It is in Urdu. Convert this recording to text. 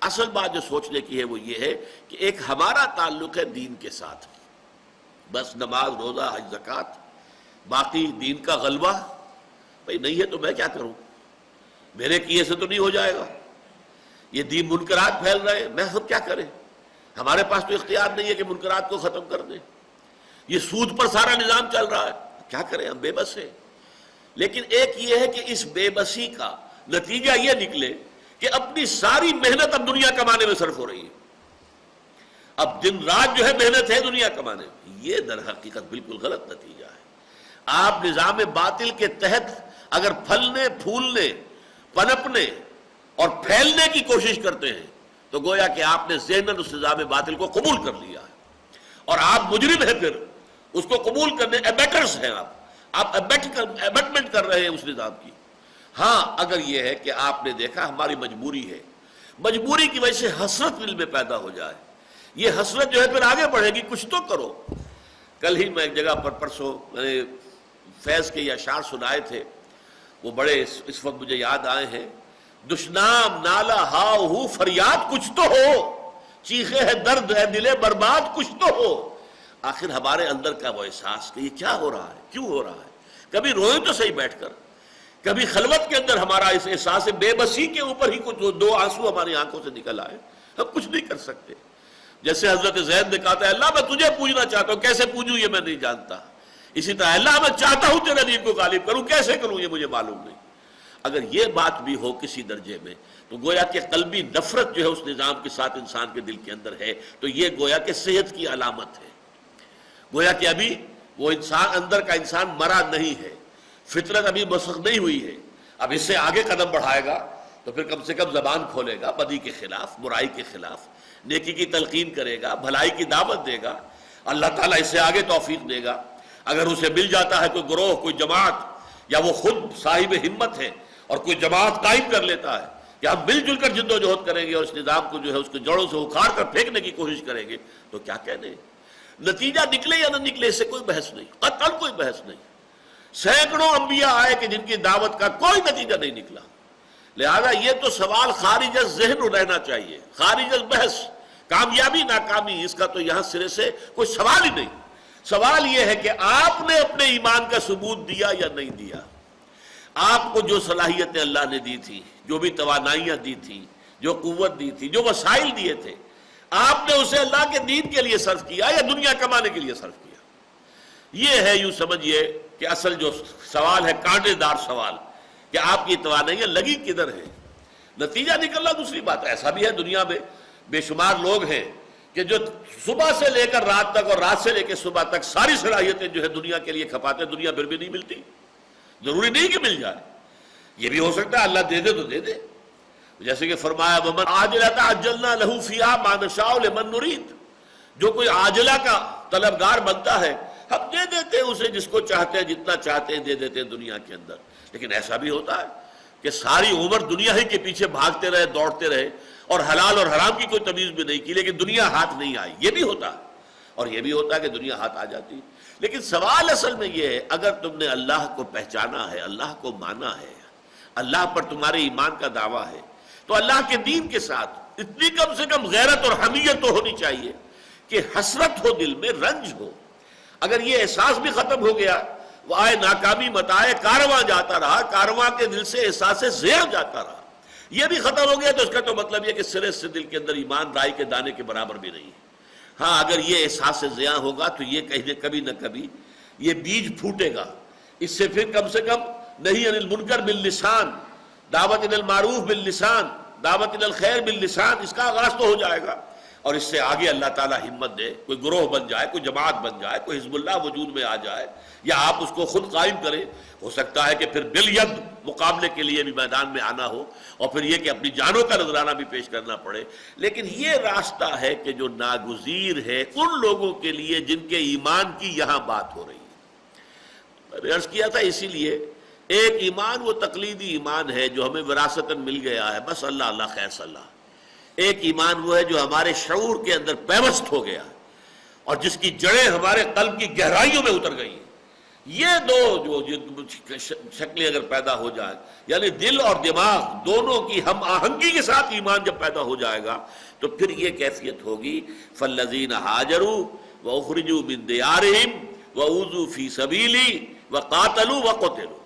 اصل بات جو سوچنے کی ہے وہ یہ ہے کہ ایک ہمارا تعلق ہے دین کے ساتھ، بس نماز روزہ حج زکوٰۃ، باقی دین کا غلبہ بھائی نہیں ہے تو میں کیا کروں، میرے کیے سے تو نہیں ہو جائے گا، یہ دین منکرات پھیل رہے ہیں، میں ہم کیا کریں، ہمارے پاس تو اختیار نہیں ہے کہ منکرات کو ختم کر دیں، یہ سود پر سارا نظام چل رہا ہے، کیا کریں، ہم بے بس ہیں۔ لیکن ایک یہ ہے کہ اس بے بسی کا نتیجہ یہ نکلے کہ اپنی ساری محنت اب دنیا کمانے میں صرف ہو رہی ہے، اب دن رات جو ہے محنت ہے دنیا کمانے میں، یہ در حقیقت بالکل غلط نتیجہ ہے۔ آپ نظام باطل کے تحت اگر پھلنے پھولنے پنپنے اور پھیلنے کی کوشش کرتے ہیں تو گویا کہ آپ نے ذہناً اس نظام باطل کو قبول کر لیا ہے، اور آپ مجرم ہیں، پھر اس کو قبول کرنے ایبیٹرز ہیں، آپ ایبیٹمنٹ کر رہے ہیں اس نظام کی۔ ہاں اگر یہ ہے کہ آپ نے دیکھا ہماری مجبوری ہے، مجبوری کی وجہ سے حسرت دل میں پیدا ہو جائے، یہ حسرت جو ہے پھر آگے بڑھے گی، کچھ تو کرو۔ کل ہی میں ایک جگہ پر پرسوں میں نے فیض کے یہ اشعار سنائے تھے، وہ بڑے اس وقت مجھے یاد آئے ہیں۔ دشنام نالا ہاؤ ہو فریاد کچھ تو ہو، چیخے ہے درد ہے دلے برباد کچھ تو ہو۔ آخر ہمارے اندر کا وہ احساس کہ یہ کیا ہو رہا ہے، کیوں ہو رہا ہے، کبھی روئیں تو صحیح بیٹھ کر، کبھی خلوت کے اندر ہمارا اس احساس بے بسی کے اوپر ہی کچھ دو آنسو ہماری آنکھوں سے نکل آئے، ہم کچھ نہیں کر سکتے۔ جیسے حضرت زید نے کہا تھا اللہ میں تجھے پوجنا چاہتا ہوں، کیسے پوجوں یہ میں نہیں جانتا، اسی طرح اللہ میں چاہتا ہوں تیرے دین کو غالب کروں، کیسے کروں یہ مجھے معلوم نہیں۔ اگر یہ بات بھی ہو کسی درجے میں تو گویا کہ قلبی نفرت جو ہے اس نظام کے ساتھ انسان کے دل کے اندر ہے، تو یہ گویا کہ صحت کی علامت ہے، گویا کہ ابھی وہ انسان اندر کا انسان مرا نہیں ہے، فطرت ابھی مسخ نہیں ہوئی ہے۔ اب اس سے آگے قدم بڑھائے گا تو پھر کم سے کم زبان کھولے گا، بدی کے خلاف، برائی کے خلاف، نیکی کی تلقین کرے گا، بھلائی کی دعوت دے گا، اللہ تعالیٰ اس سے آگے توفیق دے گا۔ اگر اسے مل جاتا ہے کوئی گروہ، کوئی جماعت، یا وہ خود صاحب ہمت ہے اور کوئی جماعت قائم کر لیتا ہے کہ ہم مل جل کر جد و جہد کریں گے اور اس نظام کو جو ہے اس کے جڑوں سے اکھاڑ کر پھینکنے کی کوشش کریں گے، تو کیا کہنے، نتیجہ نکلے یا نہ نکلے اس سے کوئی بحث نہیں، قطعاً کوئی بحث نہیں۔ سینکڑوں انبیاء آئے کہ جن کی دعوت کا کوئی نتیجہ نہیں نکلا، لہذا یہ تو سوال خارج از ذہن رہنا چاہیے، خارج از بحث، کامیابی ناکامی اس کا تو یہاں سرے سے کوئی سوال ہی نہیں۔ سوال یہ ہے کہ آپ نے اپنے ایمان کا ثبوت دیا یا نہیں دیا، آپ کو جو صلاحیتیں اللہ نے دی تھی، جو بھی توانائیاں دی تھی، جو قوت دی تھی، جو وسائل دیے تھے، آپ نے اسے اللہ کے دین کے لیے صرف کیا یا دنیا کمانے کے لیے صرف کیا؟ یہ ہے یوں سمجھیے کہ اصل جو سوال ہے، کانٹے دار سوال، کہ آپ کی توانائیاں لگی کدھر ہیں، نتیجہ نکلنا دوسری بات۔ ایسا بھی ہے دنیا میں بے شمار لوگ ہیں کہ جو صبح سے لے کر رات تک اور رات سے لے کے صبح تک ساری صلاحیتیں جو ہے دنیا کے لیے کھپاتے، دنیا پھر بھی نہیں ملتی، ضروری نہیں کہ مل جائے، یہ بھی ہو سکتا ہے اللہ دے دے تو دے دے، جیسے کہ فرمایا وَمَنْ عَاجِلَةَ عَجَّلْنَا لَهُ فِيهَا مَا نَشَاءُ لِمَن نُرِيدُ، جو کوئی عاجلہ کا طلبگار بنتا ہے ہم دے دیتے ہیں اسے، جس کو چاہتے ہیں جتنا چاہتے ہیں دے دیتے ہیں دنیا کے اندر۔ لیکن ایسا بھی ہوتا ہے کہ ساری عمر دنیا ہی کے پیچھے بھاگتے رہے، دوڑتے رہے، اور حلال اور حرام کی کوئی تمیز بھی نہیں کی، لیکن دنیا ہاتھ نہیں آئی، یہ بھی ہوتا ہے، اور یہ بھی ہوتا ہے کہ دنیا ہاتھ آ جاتی۔ لیکن سوال اصل میں یہ ہے، اگر تم نے اللہ کو پہچانا ہے، اللہ کو مانا ہے، اللہ پر تمہارے ایمان کا دعویٰ ہے، تو اللہ کے دین کے ساتھ اتنی کم سے کم غیرت اور حمیت تو ہونی چاہیے کہ حسرت ہو دل میں، رنج ہو۔ اگر یہ احساس بھی ختم ہو گیا، وہ آئے ناکامی متائے کارواں جاتا رہا، کارواں کے دل سے احساس زیغ جاتا رہا، یہ بھی ختم ہو گیا، تو اس کا تو مطلب یہ کہ سرے سے دل کے اندر ایمان رائی کے دانے کے برابر بھی نہیں ہے۔ ہاں اگر یہ احساس زیاں ہوگا تو یہ کبھی نہ کبھی یہ بیج پھوٹے گا، اس سے پھر کم سے کم نہی عن المنکر باللسان، دعوت الی المعروف باللسان، دعوت الی الخیر باللسان، اس کا آغاز تو ہو جائے گا، اور اس سے آگے اللہ تعالیٰ ہمت دے، کوئی گروہ بن جائے، کوئی جماعت بن جائے، کوئی حزب اللہ وجود میں آ جائے، یا آپ اس کو خود قائم کریں، ہو سکتا ہے کہ پھر بالید مقابلے کے لیے بھی میدان میں آنا ہو، اور پھر یہ کہ اپنی جانوں کا نذرانہ بھی پیش کرنا پڑے۔ لیکن یہ راستہ ہے کہ جو ناگزیر ہے ان لوگوں کے لیے جن کے ایمان کی یہاں بات ہو رہی ہے۔ میں نے عرض کیا تھا اسی لیے ایک ایمان وہ تقلیدی ایمان ہے جو ہمیں وراثتاً مل گیا ہے، بس اللہ اللہ خیر صلاح۔ ایک ایمان وہ ہے جو ہمارے شعور کے اندر پیوست ہو گیا اور جس کی جڑیں ہمارے قلب کی گہرائیوں میں اتر گئی ہیں، یہ دو جو شکلیں اگر پیدا ہو جائے، یعنی دل اور دماغ دونوں کی ہم آہنگی کے ساتھ ایمان جب پیدا ہو جائے گا تو پھر یہ کیفیت ہوگی فالذین ہاجروا واخرجوا من دیارہم واوذوا فی سبیلی وقاتلوا وقتلوا،